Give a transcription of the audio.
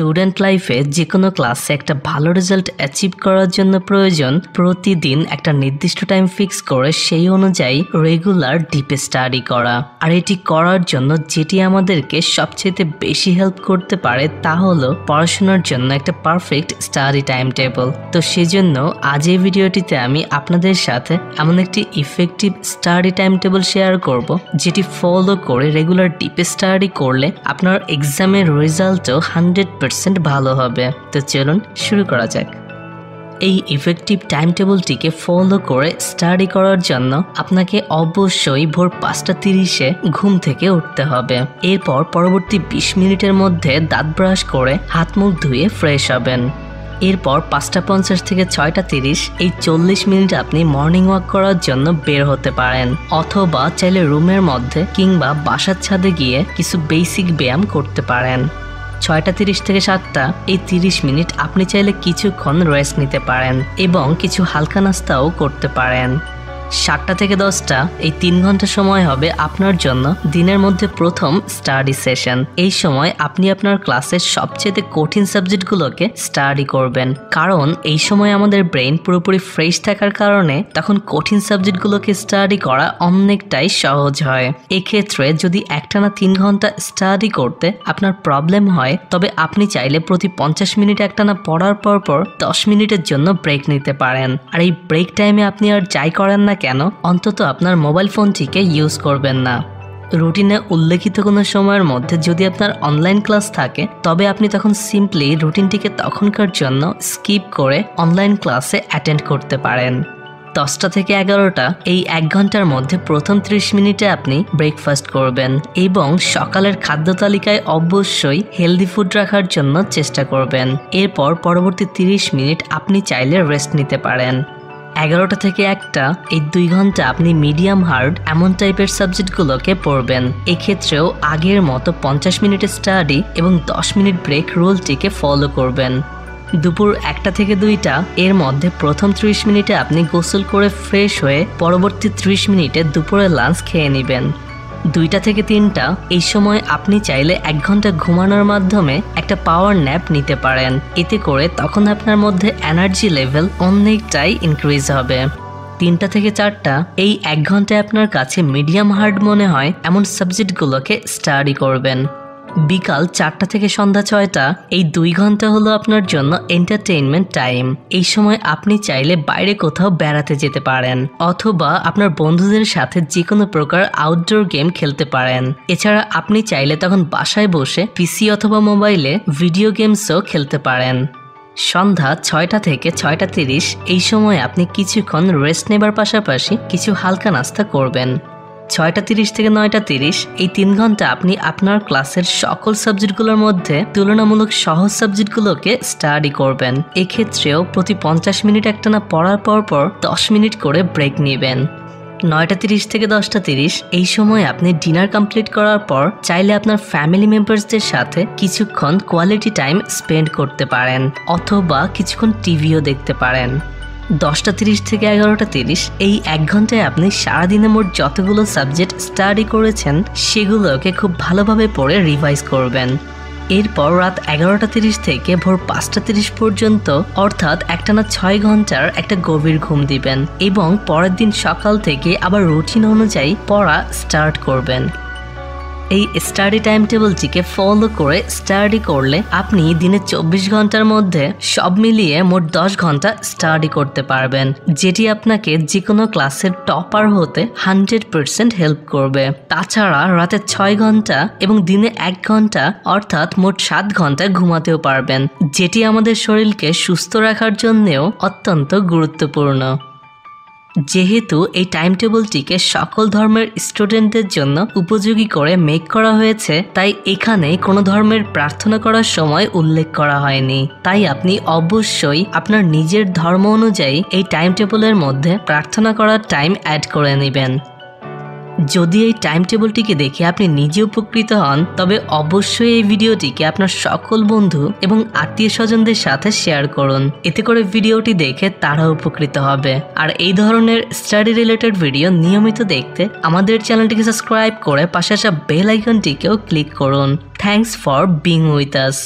Student লাইফে যে কোনো ক্লাসে একটা ভালো রেজাল্ট অ্যাচিভ করার জন্য প্রয়োজন প্রতিদিন একটা নির্দিষ্ট টাইম ফিক্স করে সেই অনুযায়ী রেগুলার ডিপে স্টাডি করা। আর এটি করার জন্য যেটি আমাদেরকে সবচেয়ে বেশি হেল্প করতে পারে তা হলো পড়াশোনার জন্য একটা পারফেক্ট স্টাডি টাইম টেবল। তো সেজন্য আজ এই ভিডিওটিতে আমি আপনাদের সাথে এমন একটি effective study time table share করব যেটি ফলো করে রেগুলার ডিপে স্টাডি করলে আপনার এক্সামের রেজাল্টও 100% ভালো হবে। তো চলুন শুরু করা যাক। এই ইফেক্টিভ টাইম টেবলটিকে ফলো করে স্টাডি করার জন্য আপনাকে অবশ্যই ভোর 5:30-এ ঘুম থেকে উঠতে হবে। এরপর পরবর্তী 20 মিনিটের মধ্যে দাঁত ব্রাশ করে হাত মুখ ধুয়ে ফ্রেশ হবেন। এরপর 5:50 থেকে 6:30 এই 40 মিনিট আপনি মর্নিং ওয়াক করার জন্য বের হতে পারেন, অথবা চাইলে রুমের মধ্যে কিংবা বাসার ছাদে গিয়ে কিছু বেসিক ব্যায়াম করতে পারেন। 6:30 থেকে 7টা এই 30 মিনিট আপনি চাইলে কিছুক্ষণ রেস্ট নিতে পারেন এবং কিছু হালকা নাস্তাও করতে পারেন। 7টা থেকে 10টা এই 3 ঘন্টা সময় হবে আপনার জন্য দিনের মধ্যে প্রথম স্টাডি সেশন। এই সময় আপনি আপনার ক্লাসের সবচেয়ে কঠিন সাবজেক্টগুলোকে স্টাডি করবেন, কারণ এই সময় আমাদের ব্রেন পুরোপুরি ফ্রেশ থাকার কারণে তখন কঠিন সাবজেক্টগুলোকে স্টাডি করা অনেকটাই সহজ হয়। এক্ষেত্রে যদি একটানা 3 ঘন্টা স্টাডি করতে আপনার প্রবলেম হয় তবে আপনি চাইলে প্রতি 50 মিনিট একটানা পড়ার পর 10 মিনিটের জন্য ব্রেক নিতে পারেন। আর এই ব্রেক টাইমে আপনি আর যাই করেন না কেন অন্তত আপনার মোবাইল ফোনটিকে ইউজ করবেন না। রুটিনে উল্লেখিত কোনো সময়ের মধ্যে যদি আপনার অনলাইন ক্লাস থাকে তবে আপনি তখন সিম্পলি রুটিনটিকে তখনকার জন্য স্কিপ করে অনলাইন ক্লাসে অ্যাটেন্ড করতে পারেন। 10টা থেকে 11টা এই 1 ঘন্টার মধ্যে প্রথম 30 মিনিটে আপনি ব্রেকফাস্ট করবেন এবং সকালের খাদ্য তালিকায় অবশ্যই হেলদি ফুড রাখার জন্য চেষ্টা করবেন। এরপর পরবর্তী 30 মিনিট আপনি চাইলে রেস্ট নিতে পারেন। 11টা থেকে 1টা এই 2 ঘন্টা আপনি মিডিয়াম হার্ড এমন টাইপের সাবজেক্টগুলোকে পড়বেন। এক্ষেত্রেও আগের মতো 50 মিনিটের স্টাডি এবং 10 মিনিট ব্রেক রুলটিকে ফলো করবেন। দুপুর 1টা থেকে 2টা এর মধ্যে প্রথম 30 মিনিটে আপনি গোসল করে ফ্রেশ হয়ে পরবর্তী 30 মিনিটে দুপুরের লাঞ্চ খেয়ে নেবেন। 2টা থেকে 3টা এই সময় আপনি চাইলে 1 ঘন্টা ঘুমানোর মাধ্যমে একটা পাওয়ার ন্যাপ নিতে পারেন। এতে করে তখন আপনার মধ্যে এনার্জি লেভেল অনেকটাই ইনক্রিজ হবে। 3টা থেকে 4টা এই 1 ঘন্টায় আপনার কাছে মিডিয়াম হার্ড মনে হয় এমন সাবজেক্টগুলোকে স্টাডি করবেন। বিকাল 4টা থেকে সন্ধ্যা 6টা এই 2 ঘন্টা হলো আপনার জন্য এন্টারটেইনমেন্ট টাইম। এই সময় আপনি চাইলে বাইরে কোথাও বেড়াতে যেতে পারেন অথবা আপনার বন্ধুদের সাথে যে কোনো প্রকার আউটডোর গেম খেলতে পারেন। এছাড়া আপনি চাইলে তখন বাসায় বসে পিসি অথবা মোবাইলে ভিডিও গেমসও খেলতে পারেন। সন্ধ্যা 6টা থেকে 6:30 এই সময় আপনি কিছুক্ষণ রেস্ট নেবার পাশাপাশি কিছু হালকা নাস্তা করবেন। 6:30 থেকে 9:30 এই 3 ঘন্টা আপনি আপনার ক্লাসের সকল সাবজেক্টগুলোর মধ্যে তুলনামূলক সহজ সাবজেক্টগুলোকে স্টাডি করবেন। এক্ষেত্রেও প্রতি 50 মিনিট একটানা পড়ার পর 10 মিনিট করে ব্রেক নেবেন। 9:30 থেকে 10:30 এই সময় আপনি ডিনার কমপ্লিট করার পর চাইলে আপনার ফ্যামিলি মেম্বারসদের সাথে কিছুক্ষণ কোয়ালিটি টাইম স্পেন্ড করতে পারেন অথবা কিছুক্ষণ টিভিও দেখতে পারেন। 10:30 থেকে 11:30 এই 1 ঘন্টায় আপনি সারাদিনে মোট যতগুলো সাবজেক্ট স্টাডি করেছেন সেগুলোকে খুব ভালোভাবে পড়ে রিভাইজ করবেন। এরপর রাত 11:30 থেকে ভোর 5:30 পর্যন্ত অর্থাৎ একটানা 6 ঘন্টার একটা গভীর ঘুম দিবেন এবং পরের দিন সকাল থেকে আবার রুটিন অনুযায়ী পড়া স্টার্ট করবেন। এই স্টাডি টাইম টেবলটিকে ফলো করে স্টাডি করলে আপনি দিনে 24 ঘন্টার মধ্যে সব মিলিয়ে মোট 10 ঘন্টা স্টাডি করতে পারবেন, যেটি আপনাকে যে কোনো ক্লাসের টপার হতে 100% হেল্প করবে। তাছাড়া রাতে 6 ঘন্টা এবং দিনে 1 ঘন্টা অর্থাৎ মোট 7 ঘন্টা ঘুমাতেও পারবেন, যেটি আমাদের শরীরকে সুস্থ রাখার জন্যও অত্যন্ত গুরুত্বপূর্ণ। যেহেতু এই টাইম টেবলটিকে সকল ধর্মের স্টুডেন্টদের জন্য উপযোগী করে মেক করা হয়েছে তাই এখানে কোনো ধর্মের প্রার্থনা করার সময় উল্লেখ করা হয়নি। তাই আপনি অবশ্যই আপনার নিজের ধর্ম অনুযায়ী এই টাইম টেবলের মধ্যে প্রার্থনা করার টাইম অ্যাড করে নেবেন। যদি এই টাইম টেবলটিকে দেখে আপনি নিজে উপকৃত হন তবে অবশ্যই এই ভিডিওটিকে আপনার সকল বন্ধু এবং আত্মীয় স্বজনদের সাথে শেয়ার করুন। এতে করে ভিডিওটি দেখে তারা উপকৃত হবে। আর এই ধরনের স্টাডি রিলেটেড ভিডিও নিয়মিত দেখতে আমাদের চ্যানেলটিকে সাবস্ক্রাইব করে পাশে আসা বেল আইকনটিকেও ক্লিক করুন। Thanks for being with us.